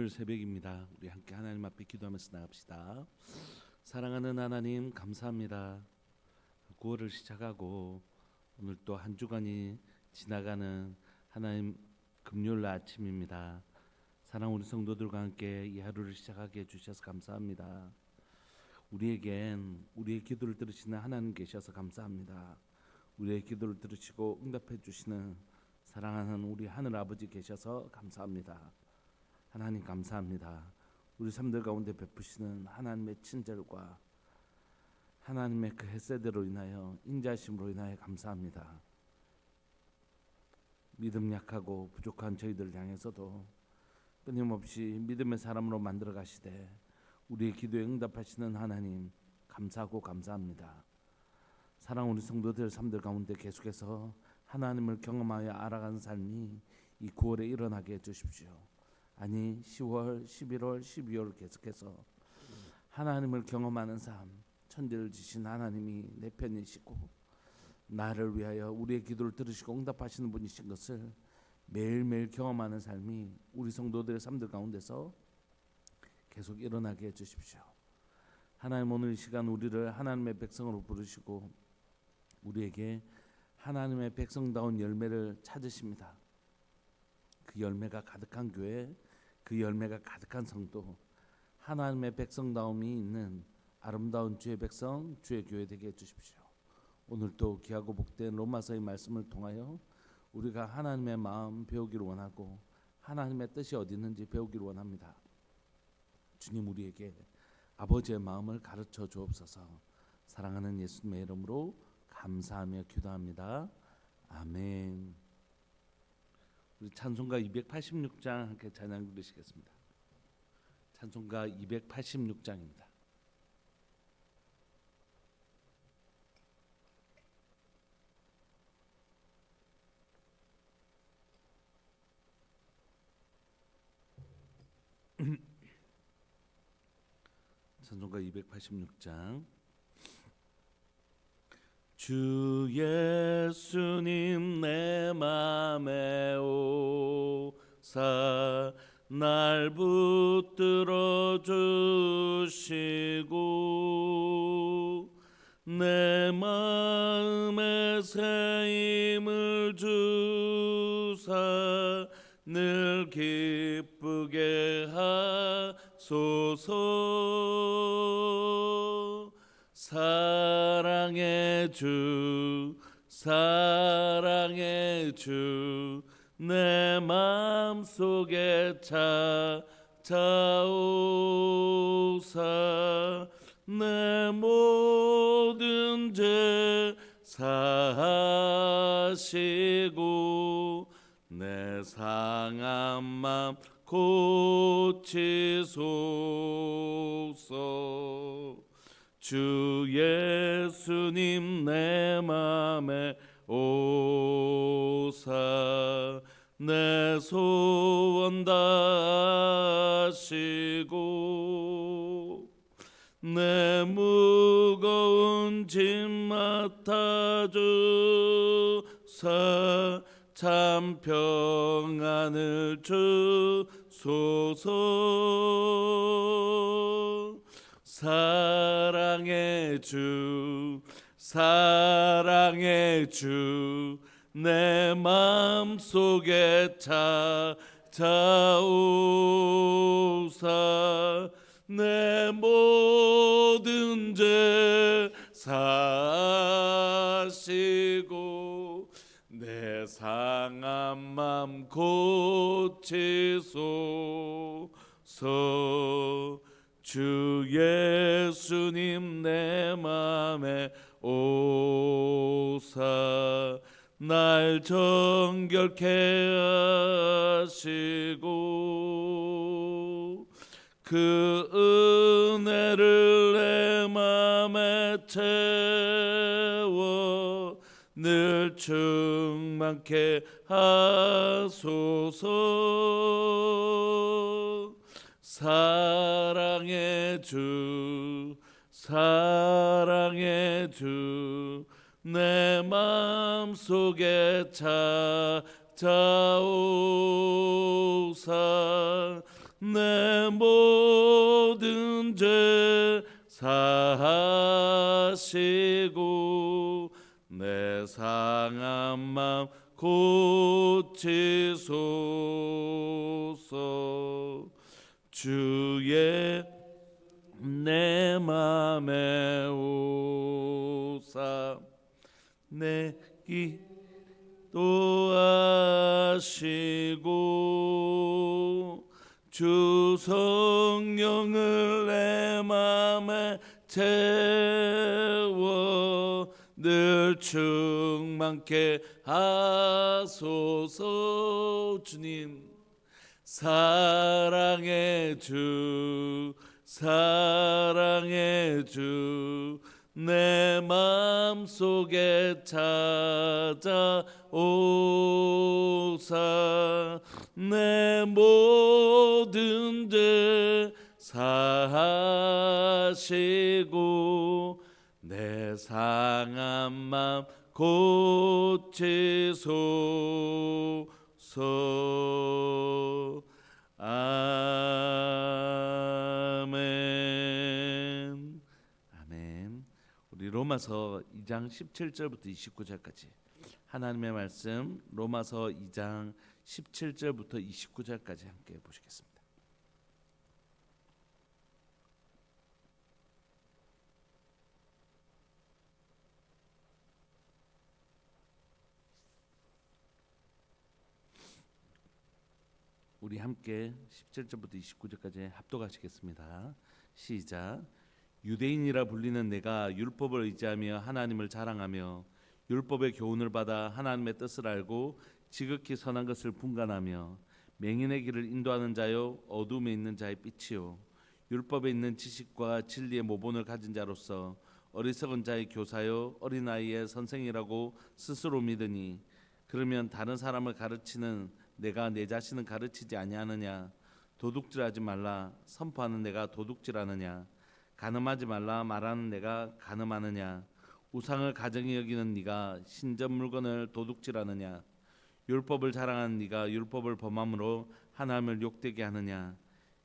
금요일 새벽입니다. 우리 함께 하나님 앞에 기도하면서 나갑시다. 사랑하는 하나님, 감사합니다. 9월을 시작하고 오늘 또 한 주간이 지나가는 하나님 금요일 아침입니다. 사랑 우리 성도들과 함께 이 하루를 시작하게 해주셔서 감사합니다. 우리에겐 우리의 기도를 들으시는 하나님 계셔서 감사합니다. 우리의 기도를 들으시고 응답해 주시는 사랑하는 우리 하늘 아버지 계셔서 감사합니다. 하나님 감사합니다. 우리 삶들 가운데 베푸시는 하나님의 친절과 하나님의 그 햇새대로 인하여 인자하심으로 인하여 감사합니다. 믿음 약하고 부족한 저희들 향해서도 끊임없이 믿음의 사람으로 만들어 가시되 우리의 기도에 응답하시는 하나님 감사하고 감사합니다. 사랑 우리 성도들 삶들 가운데 계속해서 하나님을 경험하여 알아가는 삶이 이 9월에 일어나게 해주십시오. 아니 10월, 11월, 12월 계속해서 하나님을 경험하는 삶, 천지를 지신 하나님이 내 편이시고 나를 위하여 우리의 기도를 들으시고 응답하시는 분이신 것을 매일매일 경험하는 삶이 우리 성도들의 삶들 가운데서 계속 일어나게 해주십시오. 하나님 오늘 이 시간 우리를 하나님의 백성으로 부르시고 우리에게 하나님의 백성다운 열매를 찾으십니다. 그 열매가 가득한 교회, 그 열매가 가득한 성도, 하나님의 백성다움이 있는 아름다운 주의 백성, 주의 교회 되게 해주십시오. 오늘도 귀하고 복된 로마서의 말씀을 통하여 우리가 하나님의 마음 배우기를 원하고 하나님의 뜻이 어디 있는지 배우기를 원합니다. 주님 우리에게 아버지의 마음을 가르쳐 주옵소서. 사랑하는 예수님의 이름으로 감사하며 기도합니다. 아멘. 우리 찬송가 286장 함께 찬양 부르시겠습니다. 찬송가 286장입니다. 찬송가 286장. 주 예수님 내 맘에 오사 날 붙들어 주시고 내 마음에 새 힘을 주사 늘 기쁘게 하소서. 사랑의 주 내 마음속에 찾아오사 내 모든 죄 사하시고 내 상한 맘 고치소서. 주 예수님 내 맘에 오사 내 소원 다하시고 내 무거운 짐 맡아주사 참 평안을 주소서. 사랑의 주 내 마음속에 찾아오사 내 모든 죄 사하시고 내 상한 맘 고치소서. 주 예수님 내 맘에 오사 날 정결케 하시고 그 은혜를 내 맘에 채워 늘 충만케 하소서. 사랑의 주 내 마음속에 찾아오사 내 모든 죄 사하시고 내 상한 맘 고치소서. 주의 내 맘에 오사 내 기도하시고 주 성령을 내 맘에 채워 늘 충만케 하소서. 주님 사랑의 주 사랑의 주 내 맘속에 찾아오사 내 모든 죄 사하시고 내 상한 맘 고치소서. 아멘. 아멘. 우리 로마서 2장 17절부터 29절까지 하나님의 말씀 로마서 2장 17절부터 29절까지 함께 보시겠습니다. 우리 함께 17절부터 29절까지 합독하시겠습니다. 시작. 유대인이라 불리는 내가 율법을 의지하며 하나님을 자랑하며 율법의 교훈을 받아 하나님의 뜻을 알고 지극히 선한 것을 분간하며 맹인의 길을 인도하는 자요 어둠에 있는 자의 빛이요 율법에 있는 지식과 진리의 모본을 가진 자로서 어리석은 자의 교사요 어린아이의 선생이라고 스스로 믿으니 그러면 다른 사람을 가르치는 내가 내 자신은 가르치지 아니하느냐? 도둑질하지 말라 선포하는 내가 도둑질하느냐? 간음하지 말라 말하는 내가 간음하느냐? 우상을 가정히 여기는 네가 신전 물건을 도둑질하느냐? 율법을 자랑하는 네가 율법을 범함으로 하나님을 욕되게 하느냐?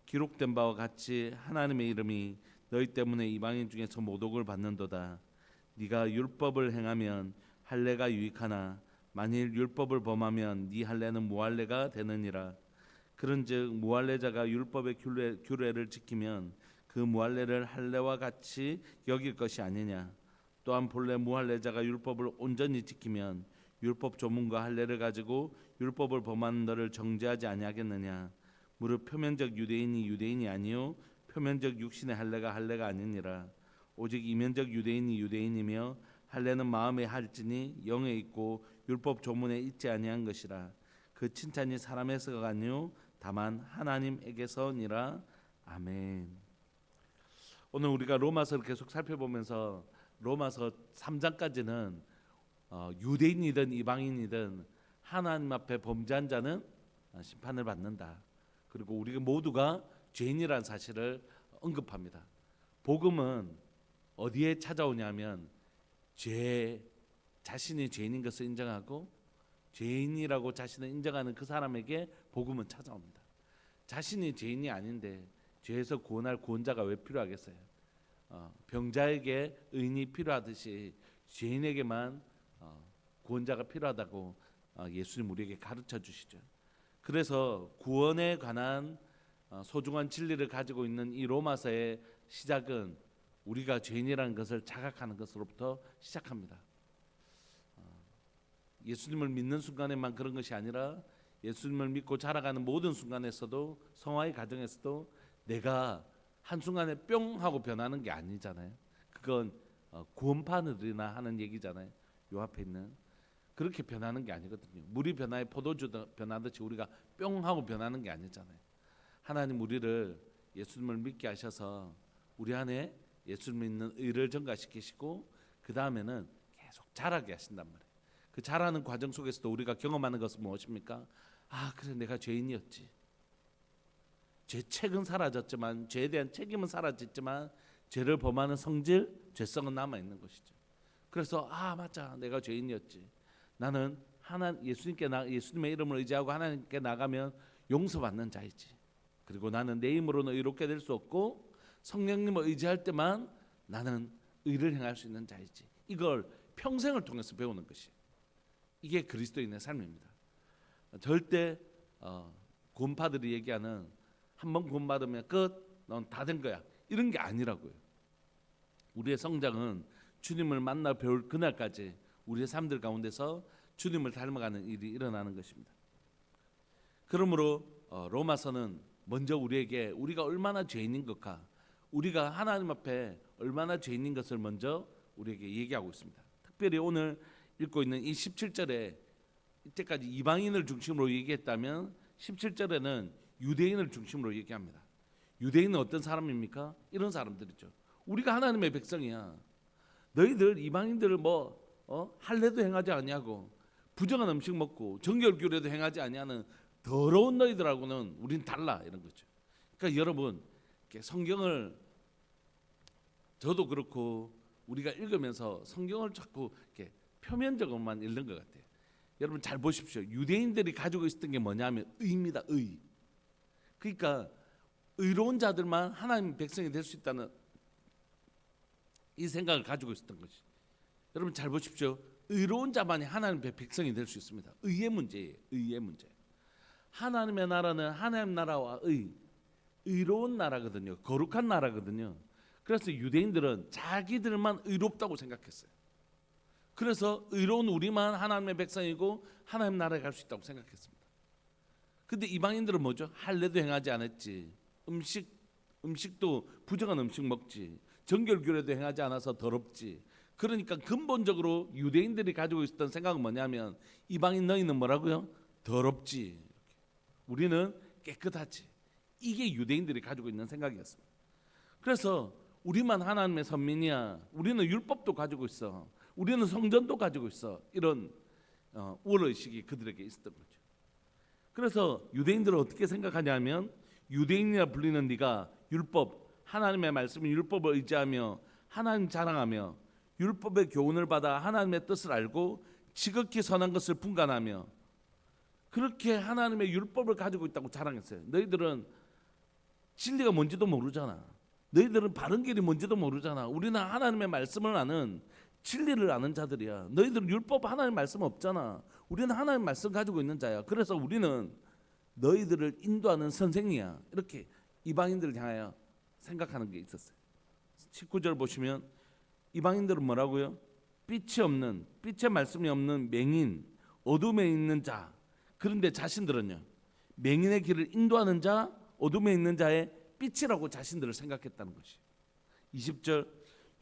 기록된 바와 같이 하나님의 이름이 너희 때문에 이방인 중에서 모독을 받는도다. 네가 율법을 행하면 할례가 유익하나 만일 율법을 범하면 네 할례는 무할례가 되느니라. 그런즉 무할례자가 율법의 규례를 지키면 그 무할례를 할례와 같이 여길 것이 아니냐. 또한 본래 무할례자가 율법을 온전히 지키면 율법 조문과 할례를 가지고 율법을 범하는 너를 정죄하지 아니하겠느냐. 무릇 표면적 유대인이 유대인이 아니요 표면적 육신의 할례가 할례가 아니니라. 오직 이면적 유대인이 유대인이며 할례는 마음에 할지니 영에 있고 율법 조문에 있지 아니한 것이라. 그 칭찬이 사람에서가 아니요 다만 하나님에게서니라. 아멘. 오늘 우리가 로마서를 계속 살펴보면서 로마서 3장까지는 유대인이든 이방인이든 하나님 앞에 범죄한 자는 심판을 받는다. 그리고 우리 모두가 죄인이라는 사실을 언급합니다. 복음은 어디에 찾아오냐면 자신이 죄인인 것을 인정하고 죄인이라고 자신을 인정하는 그 사람에게 복음은 찾아옵니다. 자신이 죄인이 아닌데 죄에서 구원할 구원자가 왜 필요하겠어요? 병자에게 의인이 필요하듯이 죄인에게만 구원자가 필요하다고 예수님 우리에게 가르쳐 주시죠. 그래서 구원에 관한 소중한 진리를 가지고 있는 이 로마서의 시작은 우리가 죄인이라는 것을 자각하는 것으로부터 시작합니다. 예수님을 믿는 순간에만 그런 것이 아니라 예수님을 믿고 자라가는 모든 순간에서도 성화의 과정에서도 내가 한순간에 뿅 하고 변하는 게 아니잖아요. 그건 구원판으로나 하는 얘기잖아요. 요 앞에 있는 그렇게 변하는 게 아니거든요. 물이 변화에 포도주 변하듯이 우리가 뿅 하고 변하는 게 아니잖아요. 하나님 우리를 예수님을 믿게 하셔서 우리 안에 예수를 믿는 의를 증가시키시고 그 다음에는 계속 자라게 하신단 말이에요. 그 자라는 과정 속에서도 우리가 경험하는 것은 무엇입니까? 아 그래 내가 죄인이었지. 죄책은 사라졌지만 죄에 대한 책임은 사라졌지만 죄를 범하는 성질, 죄성은 남아 있는 것이죠. 그래서 아 맞아 내가 죄인이었지. 나는 예수님의 이름을 의지하고 하나님께 나가면 용서받는 자이지. 그리고 나는 내 힘으로는 의롭게 될 수 없고 성령님을 의지할 때만 나는 의를 행할 수 있는 자이지. 이걸 평생을 통해서 배우는 것이 이게 그리스도인의 삶입니다. 절대 구원파들이 얘기하는 한번 구원받으면 끝, 넌 다 된 거야, 이런 게 아니라고요. 우리의 성장은 주님을 만나 배울 그날까지 우리의 삶들 가운데서 주님을 닮아가는 일이 일어나는 것입니다. 그러므로 로마서는 먼저 우리에게 우리가 얼마나 죄인인 것과 우리가 하나님 앞에 얼마나 죄인인 것을 먼저 우리에게 얘기하고 있습니다. 특별히 오늘 읽고 있는 이 17절에 이때까지 이방인을 중심으로 얘기했다면 17절에는 유대인을 중심으로 얘기합니다. 유대인은 어떤 사람입니까? 이런 사람들이죠. 우리가 하나님의 백성이야. 너희들 이방인들을 할례도 행하지 아니하고 부정한 음식 먹고 정결교례도 행하지 아니하는 더러운 너희들하고는 우린 달라, 이런 거죠. 그러니까 여러분, 성경을 저도 그렇고 우리가 읽으면서 성경을 자꾸 이렇게 표면적으로만 읽는 것 같아요. 여러분 잘 보십시오. 유대인들이 가지고 있었던 게 뭐냐면 의입니다. 의. 그러니까 의로운 자들만 하나님 백성이 될 수 있다는 이 생각을 가지고 있었던 것이. 여러분 잘 보십시오. 의로운 자만이 하나님의 백성이 될 수 있습니다. 의의 문제예요. 의의 문제. 하나님의 나라는 하나님 나라와 의로운 나라거든요. 거룩한 나라거든요. 그래서 유대인들은 자기들만 의롭다고 생각했어요. 그래서 의로운 우리만 하나님의 백성이고 하나님 나라에 갈 수 있다고 생각했습니다. 근데 이방인들은 뭐죠? 할례도 행하지 않았지. 음식도 부정한 음식 먹지. 정결교례도 행하지 않아서 더럽지. 그러니까 근본적으로 유대인들이 가지고 있었던 생각은 뭐냐면 이방인 너희는 뭐라고요? 더럽지. 우리는 깨끗하지. 이게 유대인들이 가지고 있는 생각이었습니다. 그래서 우리만 하나님의 선민이야. 우리는 율법도 가지고 있어. 우리는 성전도 가지고 있어. 이런 우월의식이 그들에게 있었던 거죠. 그래서 유대인들은 어떻게 생각하냐면 유대인이라 불리는 네가 율법, 하나님의 말씀인 율법을 의지하며 하나님 자랑하며 율법의 교훈을 받아 하나님의 뜻을 알고 지극히 선한 것을 분간하며 그렇게 하나님의 율법을 가지고 있다고 자랑했어요. 너희들은 진리가 뭔지도 모르잖아. 너희들은 바른 길이 뭔지도 모르잖아. 우리는 하나님의 말씀을 아는 진리를 아는 자들이야. 너희들은 율법 하나님 말씀 없잖아. 우리는 하나님 말씀 가지고 있는 자야. 그래서 우리는 너희들을 인도하는 선생이야. 이렇게 이방인들을 향하여 생각하는 게 있었어요. 19절 보시면 이방인들은 뭐라고요? 빛이 없는, 빛의 말씀이 없는 맹인, 어둠에 있는 자. 그런데 자신들은요, 맹인의 길을 인도하는 자, 어둠에 있는 자의 빛이라고 자신들을 생각했다는 것이. 20절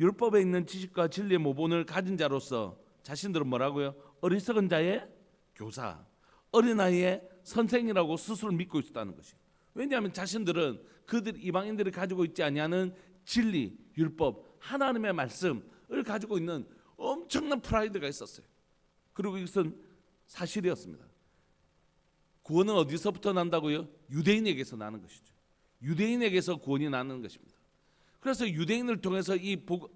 율법에 있는 지식과 진리의 모본을 가진 자로서 자신들은 뭐라고요? 어리석은 자의 교사, 어린아이의 선생이라고 스스로 믿고 있었다는 것이. 왜냐하면 자신들은 그들 이방인들이 가지고 있지 아니하는 진리, 율법, 하나님의 말씀을 가지고 있는 엄청난 프라이드가 있었어요. 그리고 이것은 사실이었습니다. 구원은 어디서부터 난다고요? 유대인에게서 나는 것이죠. 유대인에게서 구원이 나는 것입니다. 그래서 유대인을 통해서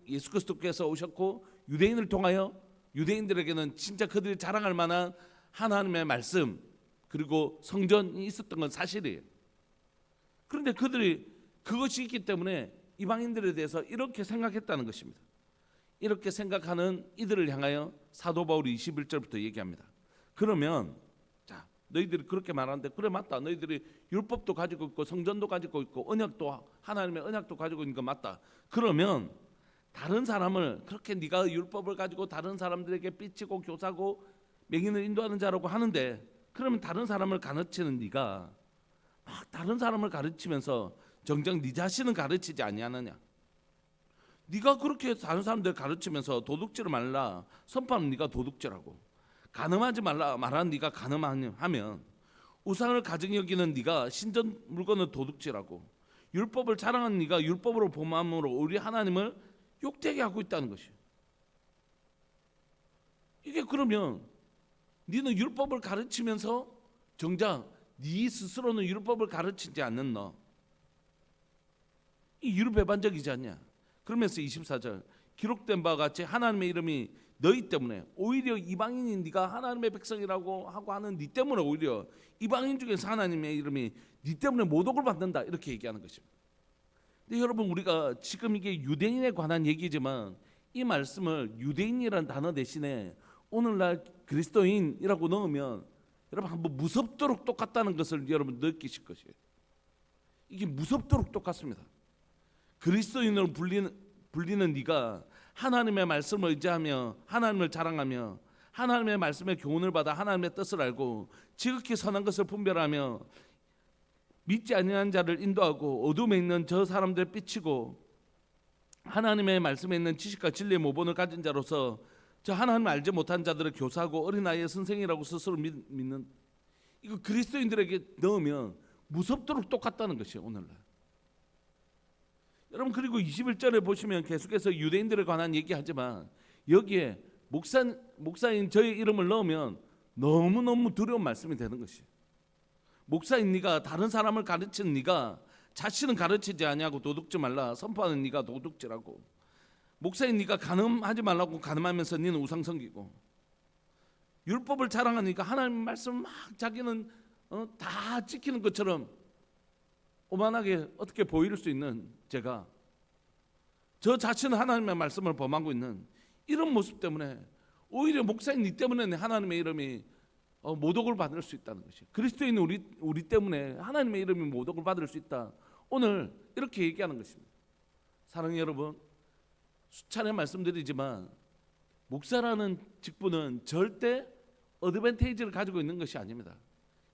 예수 그리스도께서 오셨고 유대인을 통하여 유대인들에게는 진짜 그들이 자랑할 만한 하나님의 말씀 그리고 성전이 있었던 건 사실이에요. 그런데 그들이 그것이 있기 때문에 이방인들에 대해서 이렇게 생각했다는 것입니다. 이렇게 생각하는 이들을 향하여 사도 바울이 21절부터 얘기합니다. 그러면 자, 너희들이 그렇게 말하는데 그래 맞다. 너희들이 율법도 가지고 있고 성전도 가지고 있고 언약도 하나님의 언약도 가지고 있는 거 맞다. 그러면 다른 사람을 그렇게 네가 율법을 가지고 다른 사람들에게 삐치고 교사고 맹인을 인도하는 자라고 하는데 그러면 다른 사람을 가르치는 네가 막 다른 사람을 가르치면서 정작 네 자신은 가르치지 아니하느냐. 네가 그렇게 다른 사람들 가르치면서 도둑질을 말라 선포하면 네가 도둑질하고 간음하지 말라 말하는 네가 간음하면 우상을 가증히 여기는 네가 신전 물건을 도둑질하고 율법을 자랑하는 네가 율법으로 범함으로 우리 하나님을 욕되게 하고 있다는 것이에요. 이게 그러면 네는 율법을 가르치면서 정작 네 스스로는 율법을 가르치지 않는 너, 이 율법반적이지 않냐. 그러면서 24절 기록된 바와 같이 하나님의 이름이 너희 때문에 오히려 이방인인 네가 하나님의 백성이라고 하고 하는 네 때문에 오히려 이방인 중에서 하나님의 이름이 네 때문에 모독을 받는다 이렇게 얘기하는 것입니다. 근데 여러분 우리가 지금 이게 유대인에 관한 얘기지만 이 말씀을 유대인이라는 단어 대신에 오늘날 그리스도인이라고 넣으면 여러분 한번 무섭도록 똑같다는 것을 여러분 느끼실 것이에요. 이게 무섭도록 똑같습니다. 그리스도인으로 불리는 네가 하나님의 말씀을 의지하며 하나님을 자랑하며 하나님의 말씀의 교훈을 받아 하나님의 뜻을 알고 지극히 선한 것을 분별하며 믿지 아니하는 자를 인도하고 어둠에 있는 저 사람들을 비치고 하나님의 말씀에 있는 지식과 진리의 모본을 가진 자로서 저 하나님을 알지 못한 자들을 교사하고 어린아이의 선생이라고 스스로 믿는, 이거 그리스도인들에게 넣으면 무섭도록 똑같다는 것이에요. 오늘날 여러분, 그리고 21절에 보시면 계속해서 유대인들에 관한 얘기하지만 여기에 목사인 저의 이름을 넣으면 너무너무 두려운 말씀이 되는 것이에요. 목사인 네가 다른 사람을 가르치는 네가 자신은 가르치지 아니하고 도둑질 말라 선포하는 네가 도둑질하고, 목사인 네가 간음하지 말라고 간음하면서 네는 우상 섬기고, 율법을 자랑하니까 하나님 말씀 막 자기는 다 지키는 것처럼 오만하게 어떻게 보일 수 있는 제가 저 자신은 하나님의 말씀을 범하고 있는 이런 모습 때문에 오히려 목사인 네 때문에 하나님의 이름이 모독을 받을 수 있다는 것이, 그리스도인 우리 때문에 하나님의 이름이 모독을 받을 수 있다. 오늘 이렇게 얘기하는 것입니다. 사랑하는 여러분, 수차례 말씀드리지만 목사라는 직분은 절대 어드밴테이지를 가지고 있는 것이 아닙니다.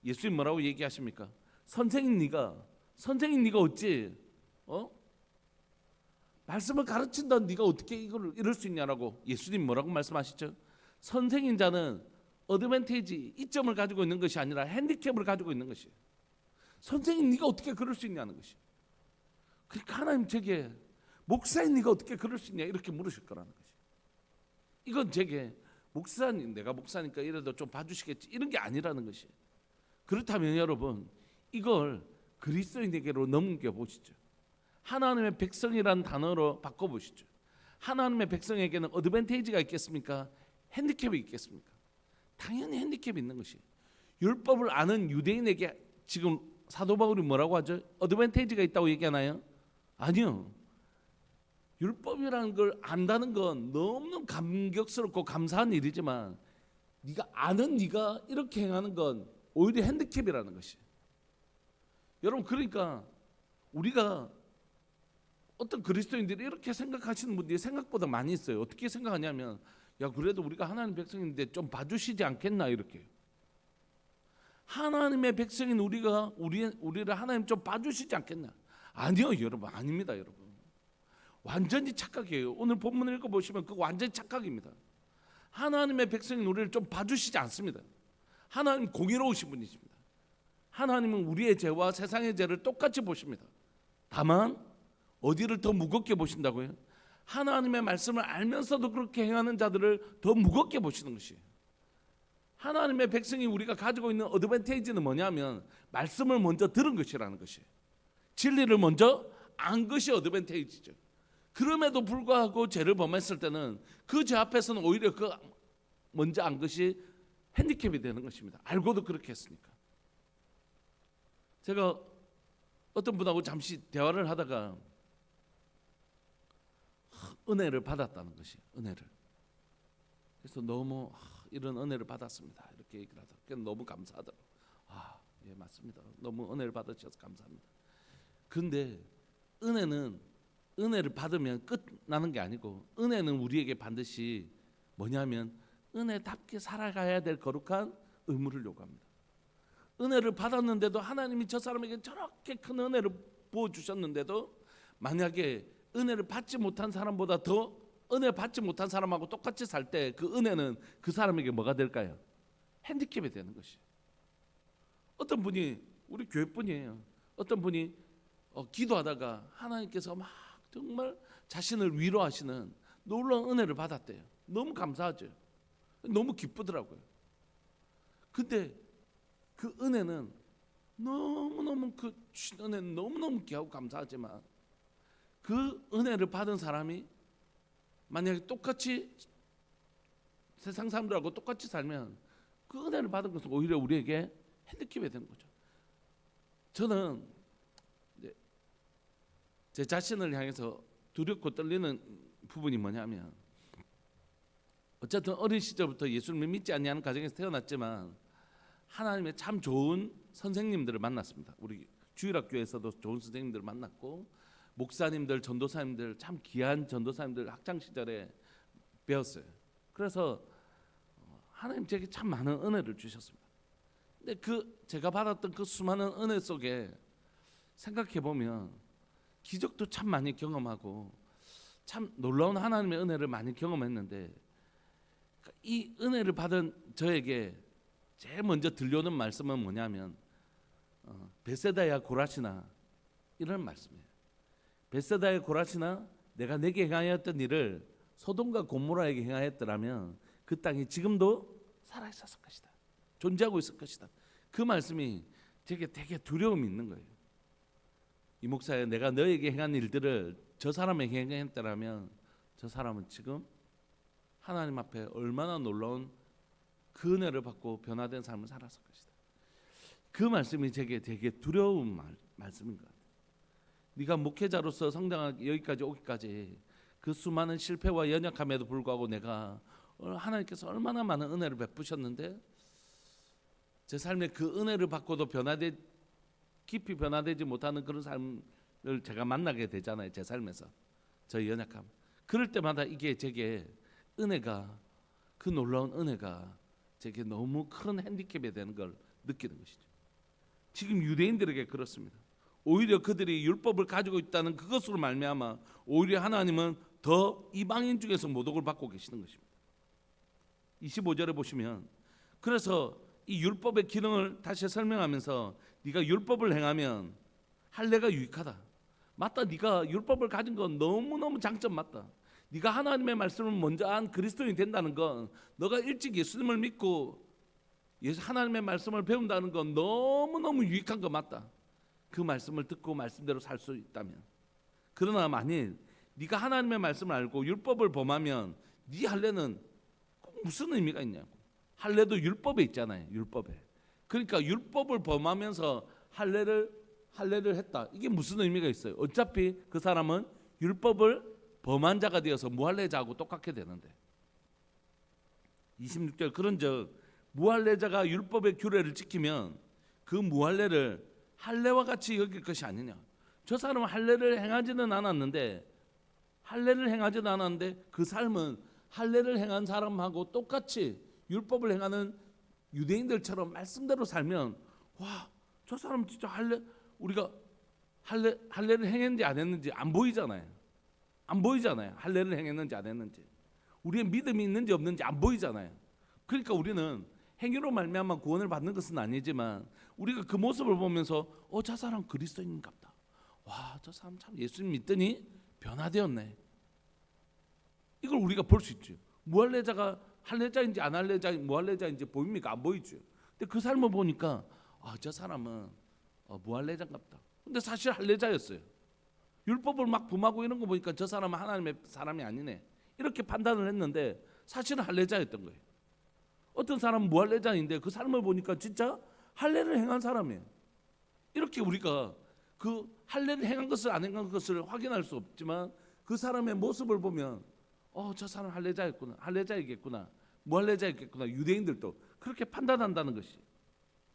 예수님 뭐라고 얘기하십니까? 선생인 네가 어찌 말씀을 가르친다 네가 어떻게 이걸 이룰 수 있냐라고 예수님 뭐라고 말씀하시죠? 선생인 자는 어드밴테이지, 이점을 가지고 있는 것이 아니라 핸디캡을 가지고 있는 것이에요. 선생인 네가 어떻게 그럴 수 있냐는 것이. 그러니까 하나님 제게 목사인 네가 어떻게 그럴 수 있냐 이렇게 물으실 거라는 것이. 이건 제게 목사님, 내가 목사니까 이래도 좀 봐주시겠지 이런 게 아니라는 것이. 그렇다면 여러분 이걸 그리스도인에게로 넘겨 보시죠. 하나님의 백성이라는 단어로 바꿔 보시죠. 하나님의 백성에게는 어드밴테이지가 있겠습니까? 핸디캡이 있겠습니까? 당연히 핸디캡이 있는 것이. 율법을 아는 유대인에게 지금 사도 바울이 뭐라고 하죠? 어드밴테이지가 있다고 얘기하나요? 아니요. 율법이라는 걸 안다는 건 너무너무 감격스럽고 감사한 일이지만 네가 아는 네가 이렇게 행하는 건 오히려 핸디캡이라는 것이. 여러분, 그러니까 우리가 어떤 그리스도인들이 이렇게 생각하시는 분들이 생각보다 많이 있어요. 어떻게 생각하냐면, 야 그래도 우리가 하나님 백성인데 좀 봐주시지 않겠나 이렇게. 하나님의 백성인 우리를 하나님 좀 봐주시지 않겠나? 아니요 여러분, 아닙니다 여러분. 완전히 착각이에요. 오늘 본문을 읽어보시면 그거 완전히 착각입니다. 하나님의 백성인 우리를 좀 봐주시지 않습니다. 하나님 공의로우신 분이십니다. 하나님은 우리의 죄와 세상의 죄를 똑같이 보십니다. 다만 어디를 더 무겁게 보신다고요? 하나님의 말씀을 알면서도 그렇게 행하는 자들을 더 무겁게 보시는 것이에요. 하나님의 백성이 우리가 가지고 있는 어드밴테이지는 뭐냐면 말씀을 먼저 들은 것이라는 것이에요. 진리를 먼저 안 것이 어드밴테이지죠. 그럼에도 불구하고 죄를 범했을 때는 그 죄 앞에서는 오히려 그 먼저 안 것이 핸디캡이 되는 것입니다. 알고도 그렇게 했으니까. 제가 어떤 분하고 잠시 대화를 하다가 은혜를 받았다는 것이, 은혜를. 그래서 너무 이런 은혜를 받았습니다 이렇게 얘기를 하다. 그래서 너무 감사하더라고요. 예 맞습니다. 너무 은혜를 받으셔서 감사합니다. 그런데 은혜를 받으면 끝나는 게 아니고, 은혜는 우리에게 반드시 뭐냐면 은혜답게 살아가야 될 거룩한 의무를 요구합니다. 은혜를 받았는데도 하나님이 저 사람에게 저렇게 큰 은혜를 부어주셨는데도 만약에 은혜를 받지 못한 사람보다 더 은혜 받지 못한 사람하고 똑같이 살 때 그 은혜는 그 사람에게 뭐가 될까요? 핸디캡이 되는 것이. 어떤 분이, 우리 교회 분이에요. 어떤 분이 기도하다가 하나님께서 막 정말 자신을 위로하시는 놀라운 은혜를 받았대요. 너무 감사하죠. 너무 기쁘더라고요. 근데 그 은혜는 너무너무 은혜는 너무너무 귀하고 감사하지만 그 은혜를 받은 사람이 만약에 똑같이 세상 사람들하고 똑같이 살면 그 은혜를 받은 것은 오히려 우리에게 핸디캡이 되는 거죠. 저는 이제 제 자신을 향해서 두렵고 떨리는 부분이 뭐냐면, 어쨌든 어린 시절부터 예수님을 믿지 않냐는 가정에서 태어났지만 하나님의 참 좋은 선생님들을 만났습니다. 우리 주일학교에서도 좋은 선생님들을 만났고, 목사님들, 전도사님들, 참 귀한 전도사님들 학창 시절에 배웠어요. 그래서 하나님 제게 참 많은 은혜를 주셨습니다. 근데 제가 받았던 그 수많은 은혜 속에 생각해 보면 기적도 참 많이 경험하고 참 놀라운 하나님의 은혜를 많이 경험했는데, 이 은혜를 받은 저에게 제일 먼저 들려오는 말씀은 뭐냐면 베세다야 고라시나, 이런 말씀이에요. 베세다야 고라시나, 내가 내게 행하였던 일을 소돔과 고모라에게 행하였더라면 그 땅이 지금도 살아 있었을 것이다, 존재하고 있을 것이다. 그 말씀이 제게 되게 두려움이 있는 거예요. 이 목사야, 내가 너에게 행한 일들을 저 사람에게 행했더라면 저 사람은 지금 하나님 앞에 얼마나 놀라운 그 은혜를 받고 변화된 삶을 살았을 것이다. 그 말씀이 제게 되게 두려운 말씀인 것 같아요. 네가 목회자로서 성장하기 여기까지 오기까지 그 수많은 실패와 연약함에도 불구하고 내가 하나님께서 얼마나 많은 은혜를 베푸셨는데, 제 삶에 그 은혜를 받고도 깊이 변화되지 못하는 그런 삶을 제가 만나게 되잖아요. 제 삶에서 저의 연약함. 그럴 때마다 이게 제게 은혜가, 그 놀라운 은혜가 제게 너무 큰 핸디캡이 되는 걸 느끼는 것이죠. 지금 유대인들에게 그렇습니다. 오히려 그들이 율법을 가지고 있다는 그것으로 말미암아 오히려 하나님은 더 이방인 중에서 모독을 받고 계시는 것입니다. 25절에 보시면, 그래서 이 율법의 기능을 다시 설명하면서 네가 율법을 행하면 할례가 유익하다. 맞다, 네가 율법을 가진 건 너무너무 장점 맞다. 네가 하나님의 말씀을 먼저 안 그리스도인이 된다는 건, 너가 일찍 예수님을 믿고 하나님의 말씀을 배운다는 건 너무너무 유익한 거 맞다. 그 말씀을 듣고 말씀대로 살 수 있다면. 그러나 만일 네가 하나님의 말씀을 알고 율법을 범하면 네 할례는 꼭 무슨 의미가 있냐고. 할례도 율법에 있잖아요. 율법에. 그러니까 율법을 범하면서 할례를 했다. 이게 무슨 의미가 있어요? 어차피 그 사람은 율법을 범한 자가 되어서 무할례자하고 똑같게 되는데. 26절, 그런즉 무할례자가 율법의 규례를 지키면 그 무할례를 할례와 같이 여길 것이 아니냐. 저 사람은 할례를 행하지는 않았는데 그 삶은 할례를 행한 사람하고 똑같이 율법을 행하는 유대인들처럼 말씀대로 살면, 와, 저 사람 진짜 우리가 할례를 행했는지 안 했는지 안 보이잖아요. 할례를 행했는지 안 했는지, 우리의 믿음이 있는지 없는지 안 보이잖아요. 그러니까 우리는 행위로 말미암아 구원을 받는 것은 아니지만 우리가 그 모습을 보면서 저 사람 그리스도인인갑다. 와, 저 사람 참 예수님 믿더니 변화되었네. 이걸 우리가 볼 수 있죠. 무할례자가 할례자인지 안 할례자인지 무할례자인지 보입니까? 안 보이죠. 근데 그 삶을 보니까 저 사람은 무할례자인갑다. 근데 사실 할례자였어요. 율법을 막 범하고 이런 거 보니까 저 사람은 하나님의 사람이 아니네, 이렇게 판단을 했는데 사실은 할례자였던 거예요. 어떤 사람은 무할례자인데 그 삶을 보니까 진짜 할례를 행한 사람이에요. 이렇게 우리가 그 할례를 행한 것을 안 행한 것을 확인할 수 없지만 그 사람의 모습을 보면 저 사람 할례자이겠구나, 무할례자이겠구나. 유대인들도 그렇게 판단한다는 것이.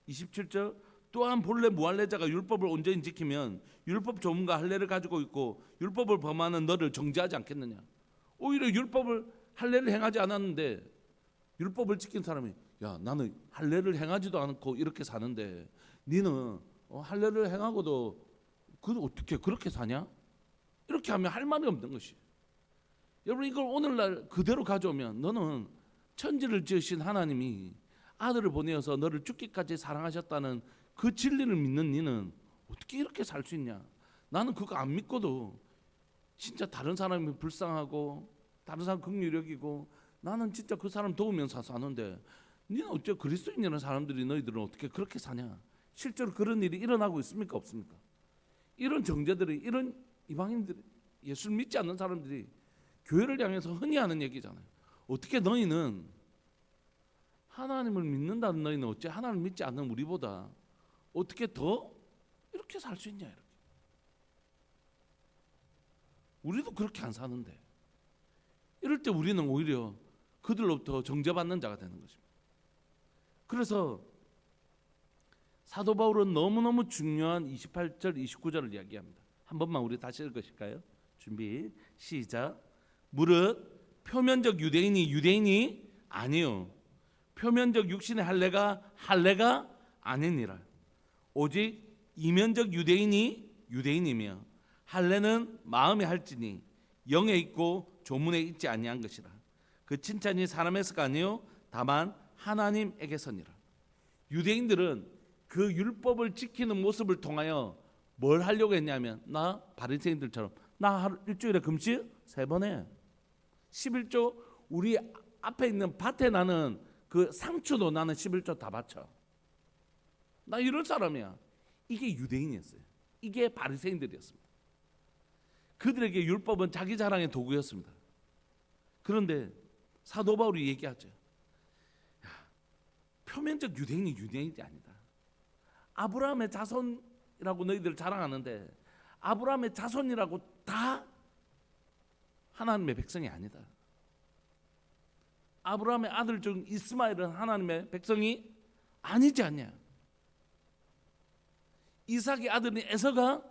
27절, 또한 본래 무할례자가 율법을 온전히 지키면 율법 조문과 할례를 가지고 있고 율법을 범하는 너를 정죄하지 않겠느냐. 오히려 할례를 행하지 않았는데 율법을 지킨 사람이, 야, 나는 할례를 행하지도 않고 이렇게 사는데 니는 할례를 행하고도 어떻게 그렇게 사냐? 이렇게 하면 할 말이 없는 것이. 여러분, 이걸 오늘날 그대로 가져오면, 너는 천지를 지으신 하나님이 아들을 보내어서 너를 죽기까지 사랑하셨다는 그 진리를 믿는 니는 어떻게 이렇게 살 수 있냐? 나는 그거 안 믿고도 진짜 다른 사람이 불쌍하고 다른 사람 긍휼히 여기고 나는 진짜 그 사람 도우면서 사는데 니는 어째 그리스도인이라는 사람들이 너희들은 어떻게 그렇게 사냐? 실제로 그런 일이 일어나고 있습니까? 없습니까? 이런 정죄들이, 이런 이방인들이, 예수를 믿지 않는 사람들이 교회를 향해서 흔히 하는 얘기잖아요. 어떻게 너희는 하나님을 믿는다는 너희는 어째 하나님을 믿지 않는 우리보다 어떻게 더 이렇게 살 수 있냐 이렇게. 우리도 그렇게 안 사는데 이럴 때 우리는 오히려 그들로부터 정죄받는 자가 되는 것입니다. 그래서 사도 바울은 너무너무 중요한 28절 29절을 이야기합니다. 한 번만 우리 다시 읽으실까요? 준비 시작. 무릇 표면적 유대인이 아니요 표면적 육신의 할례가 아니니라. 오직 이면적 유대인이며 할례는 마음에 할지니 영에 있고 조문에 있지 아니한 것이라. 그 칭찬이 사람에서가 아니요 다만 하나님에게서니라. 유대인들은 그 율법을 지키는 모습을 통하여 뭘 하려고 했냐면 나 바리새인들처럼 나 일주일에 금식 3번 해. 11조 우리 앞에 있는 밭에 나는 그 상추도 나는 11조 다 바쳐. 나 이럴 사람이야. 이게 유대인이었어요. 이게 바리새인들이었습니다. 그들에게 율법은 자기 자랑의 도구였습니다. 그런데 사도 바울이 얘기하죠. 표면적 유대인이 아니다. 아브라함의 자손이라고 너희들 자랑하는데 아브라함의 자손이라고 다 하나님의 백성이 아니다. 아브라함의 아들 중 이스마엘은 하나님의 백성이 아니지 않냐. 이삭의 아들인 에서가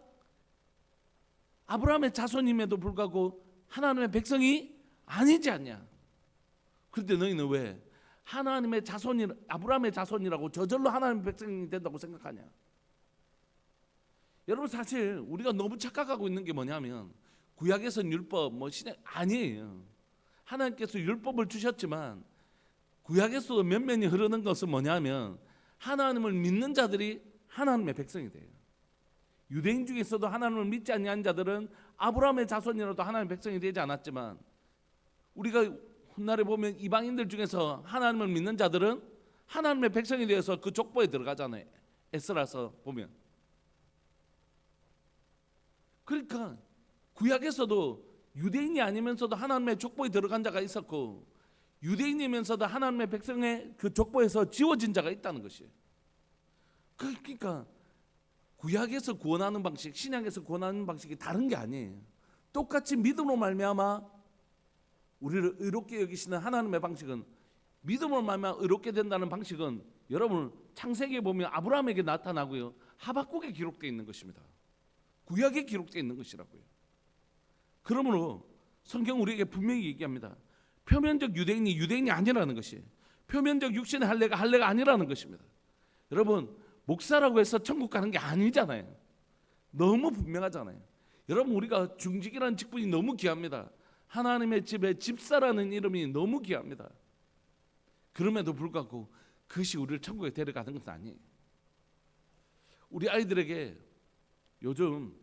아브라함의 자손임에도 불구하고 하나님의 백성이 아니지 않냐. 그런데 너희는 왜 하나님의 자손이 아브라함의 자손이라고 저절로 하나님의 백성이 된다고 생각하냐. 여러분 사실 우리가 너무 착각하고 있는 게 뭐냐면 구약에서는 율법 신약 아니에요. 하나님께서 율법을 주셨지만 구약에서도 면면이 흐르는 것은 뭐냐면 하나님을 믿는 자들이 하나님의 백성이 돼요. 유대인 중에서도 하나님을 믿지 않는 자들은 아브라함의 자손이라도 하나님의 백성이 되지 않았지만 우리가 훗날에 보면 이방인들 중에서 하나님을 믿는 자들은 하나님의 백성이 되어서 그 족보에 들어가잖아요. 에스라서 보면. 그러니까 구약에서도 유대인이 아니면서도 하나님의 족보에 들어간 자가 있었고 유대인이면서도 하나님의 백성의 그 족보에서 지워진 자가 있다는 것이에요. 그러니까 구약에서 구원하는 방식, 신약에서 구원하는 방식이 다른 게 아니에요. 똑같이 믿음으로 말미암아 우리를 의롭게 여기시는 하나님의 방식은 믿음으로 말미암아 의롭게 된다는 방식은 여러분 창세기에 보면 아브라함에게 나타나고요. 하박국에 기록되어 있는 것입니다. 구약에 기록되어 있는 것이라고요. 그러므로 성경 우리에게 분명히 얘기합니다. 표면적 유대인이 아니라는 것이 표면적 육신의 할례가 아니라는 것입니다. 여러분 목사라고 해서 천국 가는 게 아니잖아요. 너무 분명하잖아요. 여러분 우리가 중직이라는 직분이 너무 귀합니다. 하나님의 집에 집사라는 이름이 너무 귀합니다. 그럼에도 불구하고 그것이 우리를 천국에 데려가는 것은 아니에요. 우리 아이들에게 요즘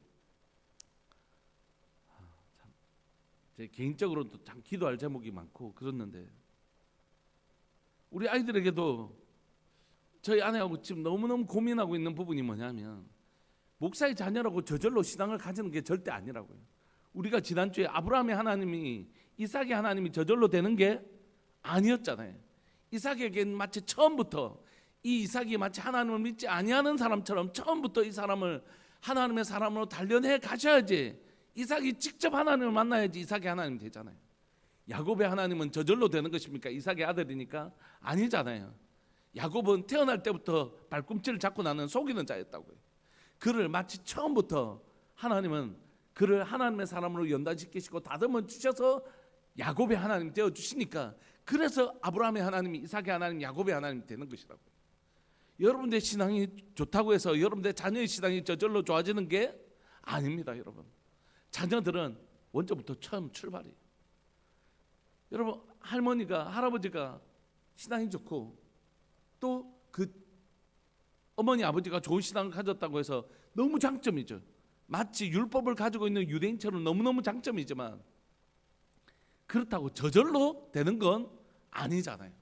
제 개인적으로도 참 기도할 제목이 많고 그렇는데 우리 아이들에게도 저희 아내하고 지금 너무너무 고민하고 있는 부분이 뭐냐면 목사의 자녀라고 저절로 신앙을 가지는 게 절대 아니라고요. 우리가 지난주에 아브라함의 하나님이 이삭의 하나님이 저절로 되는 게 아니었잖아요. 이삭에게는 마치 처음부터 이 이삭이 마치 하나님을 믿지 아니하는 사람처럼 처음부터 이 사람을 하나님의 사람으로 단련해 가셔야지 이삭이 직접 하나님을 만나야지 이삭의 하나님이 되잖아요. 야곱의 하나님은 저절로 되는 것입니까? 이삭의 아들이니까 아니잖아요. 야곱은 태어날 때부터 발꿈치를 잡고 나는 속이는 자였다고요. 그를 마치 처음부터 하나님은 그를 하나님의 사람으로 연단시키시고 다듬어 주셔서 야곱의 하나님 되어 주시니까 그래서 아브라함의 하나님이 이삭의 하나님 야곱의 하나님이 되는 것이라고요. 여러분의 신앙이 좋다고 해서 여러분의 자녀의 신앙이 저절로 좋아지는 게 아닙니다. 여러분 자녀들은 먼저부터 처음 출발이에요. 여러분 할머니가 할아버지가 신앙이 좋고 또 그 어머니 아버지가 좋은 신앙을 가졌다고 해서 너무 장점이죠. 마치 율법을 가지고 있는 유대인처럼 너무너무 장점이지만 그렇다고 저절로 되는 건 아니잖아요.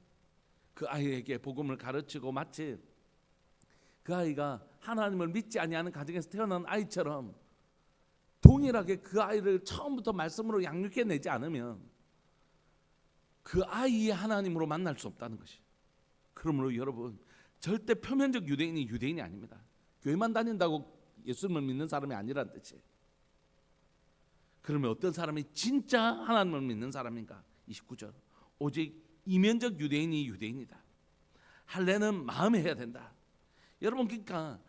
그 아이에게 복음을 가르치고 마치 그 아이가 하나님을 믿지 아니하는 가정에서 태어난 아이처럼 동일하게 그 아이를 처음부터 말씀으로 양육해내지 않으면 그 아이의 하나님으로 만날 수 없다는 것이. 그러므로 여러분 절대 표면적 유대인이 아닙니다. 교회만 다닌다고 예수님을 믿는 사람이 아니란 뜻이에요. 그러면 어떤 사람이 진짜 하나님을 믿는 사람인가? 29절. 오직 이면적 유대인이 유대인이다. 할례는 마음에 해야 된다. 여러분, 그러니까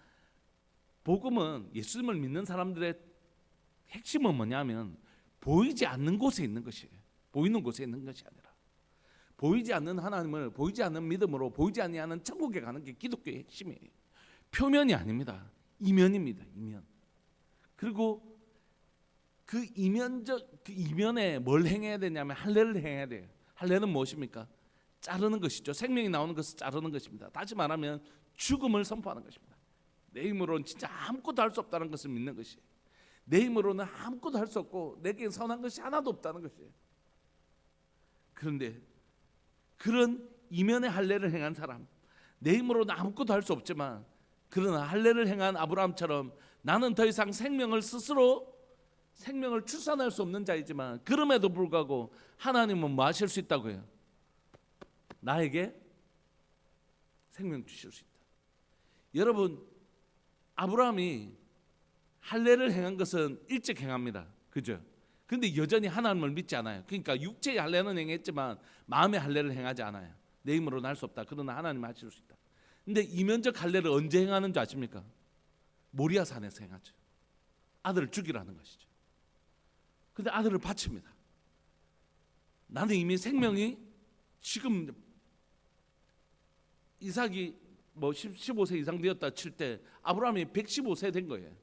복음은 예수님을 믿는 사람들의 핵심은 뭐냐면 보이지 않는 곳에 있는 것이에요. 보이는 곳에 있는 것이 아니라 보이지 않는 하나님을 보이지 않는 믿음으로 보이지 아니하는 천국에 가는 게 기독교의 핵심이에요. 표면이 아닙니다. 이면입니다. 이면. 그리고 그 이면에 뭘 행해야 되냐면 할례를 행해야 돼요. 할례는 무엇입니까? 자르는 것이죠. 생명이 나오는 것을 자르는 것입니다. 다시 말하면 죽음을 선포하는 것입니다. 내 힘으로는 진짜 아무것도 할 수 없다는 것을 믿는 것이에요. 내 힘으로는 아무것도 할 수 없고 내게 선한 것이 하나도 없다는 것이에요. 그런데 그런 이면의 할례를 행한 사람, 내 힘으로는 아무것도 할 수 없지만 그러나 할례를 행한 아브라함처럼 나는 더 이상 생명을 출산할 수 없는 자이지만 그럼에도 불구하고 하나님은 뭐 하실 수 있다고 해요? 나에게 생명 주실 수 있다. 여러분, 아브라함이 할례를 행한 것은 일찍 행합니다. 그죠? 근데 여전히 하나님을 믿지 않아요. 그러니까 육체의 할례는 행했지만 마음의 할례를 행하지 않아요. 내 힘으로는 할 수 없다. 그러나 하나님 하실 수 있다. 근데 이면적 할례를 언제 행하는 줄 아십니까? 모리아 산에서 행하죠. 아들을 죽이라는 것이죠. 근데 아들을 바칩니다. 나는 이미 생명이 지금 이삭이 뭐 15세 이상 되었다 칠 때 아브라함이 115세 된 거예요.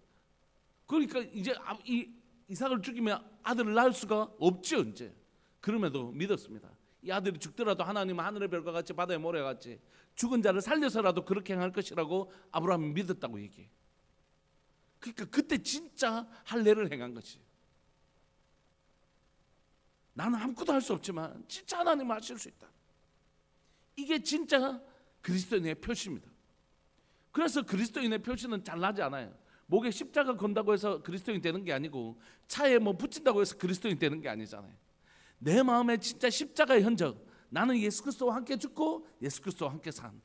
그러니까 이제 이삭을 죽이면 아들을 낳을 수가 없죠. 이제 그럼에도 믿었습니다. 이 아들이 죽더라도 하나님은 하늘의 별과 같이 바다의 모래와 같이 죽은 자를 살려서라도 그렇게 행할 것이라고 아브라함이 믿었다고 얘기해요. 그러니까 그때 진짜 할례를 행한 것이. 나는 아무것도 할 수 없지만 진짜 하나님은 하실 수 있다. 이게 진짜 그리스도인의 표시입니다. 그래서 그리스도인의 표시는 잘나지 않아요. 목에 십자가 건다고 해서 그리스도인 되는 게 아니고 차에 뭐 붙인다고 해서 그리스도인 되는 게 아니잖아요. 내 마음에 진짜 십자가의 흔적, 나는 예수 그리스도와 함께 죽고 예수 그리스도와 함께 산,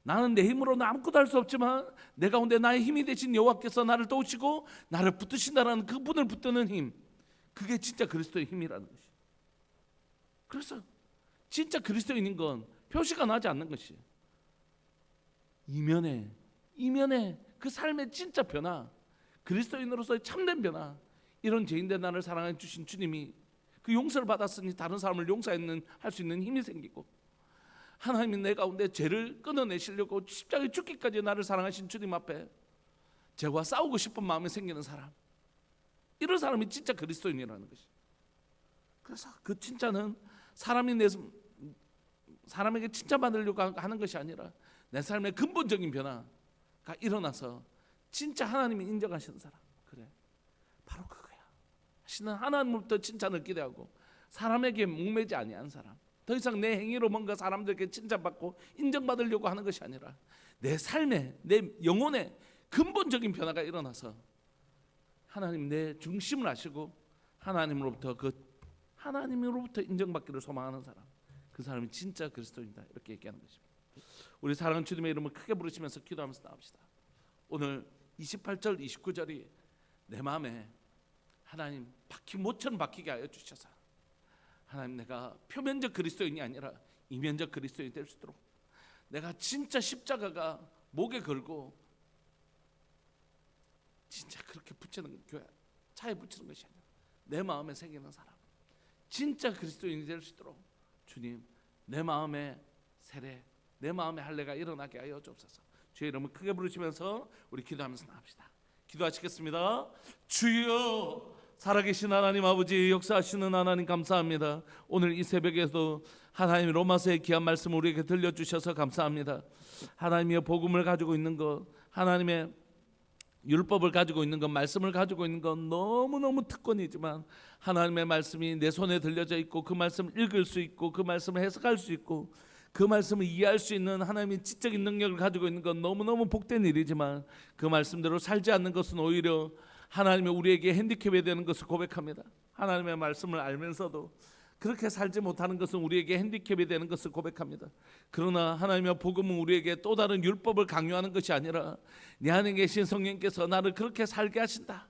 나는 내 힘으로는 아무것도 할 수 없지만 내 가운데 나의 힘이 되신 여호와께서 나를 도우시고 나를 붙드신다라는 그분을 붙드는 힘, 그게 진짜 그리스도의 힘이라는 것이. 그래서 진짜 그리스도인인 건 표시가 나지 않는 것이에요. 이면에 그 삶의 진짜 변화, 그리스도인으로서의 참된 변화, 이런 죄인된 나를 사랑해 주신 주님이 그 용서를 받았으니 다른 사람을 할 수 있는 힘이 생기고, 하나님이 내 가운데 죄를 끊어내시려고 십자가에 죽기까지 나를 사랑하신 주님 앞에 죄와 싸우고 싶은 마음이 생기는 사람, 이런 사람이 진짜 그리스도인이라는 것이. 그래서 그 칭찬은 사람에게 칭찬받으려고 하는 것이 아니라 내 삶의 근본적인 변화가 일어나서 진짜 하나님이 인정하시는 사람, 그래, 바로 그거야. 하시는 하나님부터 칭찬을 기대하고 사람에게 목매지 아니한 사람, 더 이상 내 행위로 뭔가 사람들에게 칭찬받고 인정받으려고 하는 것이 아니라 내 삶에, 내 영혼에 근본적인 변화가 일어나서 하나님 내 중심을 아시고 하나님으로부터 인정받기를 소망하는 사람, 그 사람이 진짜 그리스도인이다, 이렇게 얘기하는 것입니다. 우리 사랑하는 주님의 이름을 크게 부르시면서 기도하면서 나옵시다. 오늘 28절 29절이 내 마음에 하나님 못처럼 박히게 하여 주셔서 하나님, 내가 표면적 그리스도인이 아니라 이면적 그리스도인이 될 수 있도록, 내가 진짜 십자가가 목에 걸고 진짜 그렇게 붙이는 교회, 차에 붙이는 것이 아니라 내 마음에 새기는 사람, 진짜 그리스도인이 될 수 있도록 주님, 내 마음에 세례, 내 마음에 할례가 일어나게 하여 주옵소서. 주의 이름을 크게 부르시면서 우리 기도하면서 나갑시다. 기도하시겠습니다. 주여, 살아계신 하나님 아버지, 역사하시는 하나님 감사합니다. 오늘 이 새벽에도 하나님 로마서의 귀한 말씀 우리에게 들려주셔서 감사합니다. 하나님의 복음을 가지고 있는 것, 하나님의 율법을 가지고 있는 것, 말씀을 가지고 있는 것 너무너무 특권이지만 하나님의 말씀이 내 손에 들려져 있고 그 말씀을 읽을 수 있고 그 말씀을 해석할 수 있고 그 말씀을 이해할 수 있는 하나님의 지적인 능력을 가지고 있는 건 너무너무 복된 일이지만 그 말씀대로 살지 않는 것은 오히려 하나님의 우리에게 핸디캡이 되는 것을 고백합니다. 하나님의 말씀을 알면서도 그렇게 살지 못하는 것은 우리에게 핸디캡이 되는 것을 고백합니다. 그러나 하나님의 복음은 우리에게 또 다른 율법을 강요하는 것이 아니라 내 안에 계신 성령께서 나를 그렇게 살게 하신다,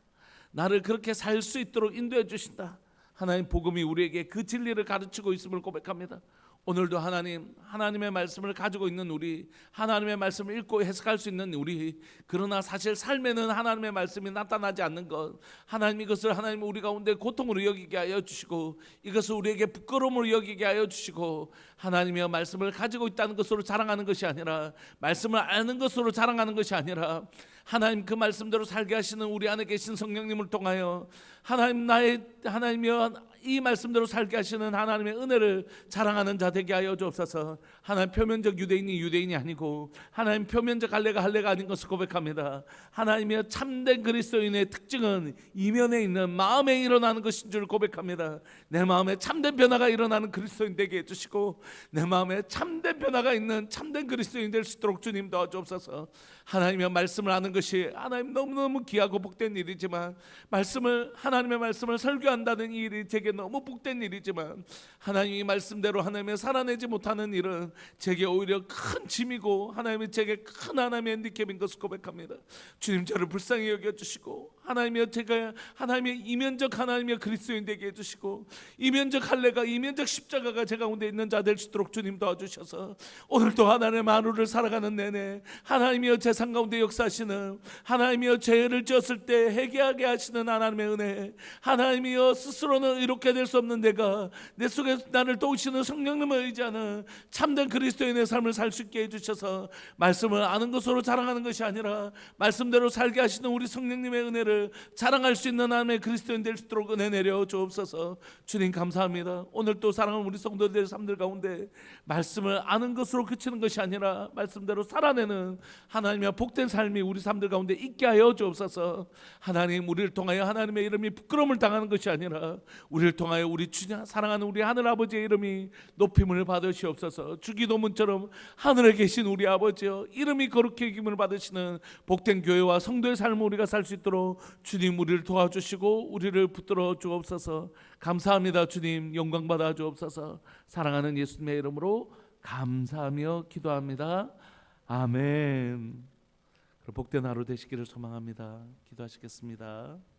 나를 그렇게 살 수 있도록 인도해 주신다. 하나님 복음이 우리에게 그 진리를 가르치고 있음을 고백합니다. 오늘도 하나님의 말씀을 가지고 있는 우리, 하나님의 말씀을 읽고 해석할 수 있는 우리, 그러나 사실 삶에는 하나님의 말씀이 나타나지 않는 것, 하나님 이것을 하나님 우리 가운데 고통으로 여기게 하여 주시고 이것을 우리에게 부끄러움으로 여기게 하여 주시고, 하나님의 말씀을 가지고 있다는 것으로 자랑하는 것이 아니라, 말씀을 아는 것으로 자랑하는 것이 아니라, 하나님 그 말씀대로 살게 하시는 우리 안에 계신 성령님을 통하여 하나님이여 이 말씀대로 살게 하시는 하나님의 은혜를 자랑하는 자 되게 하여 주옵소서. 하나님 표면적 유대인이 유대인이 아니고 하나님 표면적 할례가 아닌 것을 고백합니다. 하나님의 참된 그리스도인의 특징은 이면에 있는 마음에 일어나는 것인 줄 고백합니다. 내 마음에 참된 변화가 일어나는 그리스도인 되게 해주시고 내 마음에 참된 변화가 있는 참된 그리스도인 될 수 있도록 주님 도와주옵소서. 하나님의 말씀을 아는 것이 하나님 너무너무 귀하고 복된 일이지만, 하나님의 말씀을 설교한다는 이 일이 제게 너무 복된 일이지만, 하나님 이 말씀대로 하나님의 살아내지 못하는 일은 제게 오히려 큰 짐이고 하나님이 제게 큰 하나님의 핸디캡인 것을 고백합니다. 주님 저를 불쌍히 여겨주시고 하나님이여 제가 하나님의 이면적 하나님의 그리스도인 되게 해주시고 이면적 할례가 이면적 십자가가 제 가운데 있는 자 될 수 있도록 주님 도와주셔서 오늘도 하나님의 하루를 살아가는 내내 하나님이여 제 삶 가운데 역사하시는, 하나님이여 죄를 지었을 때 회개하게 하시는 하나님의 은혜, 하나님이여 스스로는 이렇게 될 수 없는 내가 내 속에 나를 도우시는 성령님을 의지하는 참된 그리스도인의 삶을 살 수 있게 해주셔서 말씀을 아는 것으로 자랑하는 것이 아니라 말씀대로 살게 하시는 우리 성령님의 은혜를 자랑할 수 있는 하나님의 그리스도인 될 수 있도록 은혜 내려 주옵소서. 주님 감사합니다. 오늘 또 사랑하는 우리 성도들의 삶들 가운데 말씀을 아는 것으로 그치는 것이 아니라 말씀대로 살아내는 하나님의 복된 삶이 우리 삶들 가운데 있게 하여 주옵소서. 하나님 우리를 통하여 하나님의 이름이 부끄러움을 당하는 것이 아니라 우리를 통하여 우리 주님 사랑하는 우리 하늘 아버지의 이름이 높임을 받으시옵소서. 주기도문처럼 하늘에 계신 우리 아버지여 이름이 거룩히 여김을 받으시는 복된 교회와 성도의 삶을 우리가 살 수 있도록 주님 우리를 도와주시고 우리를 붙들어 주옵소서. 감사합니다. 주님 영광 받아 주옵소서. 사랑하는 예수님의 이름으로 감사하며 기도합니다. 아멘. 복된 하루 되시기를 소망합니다. 기도하시겠습니다.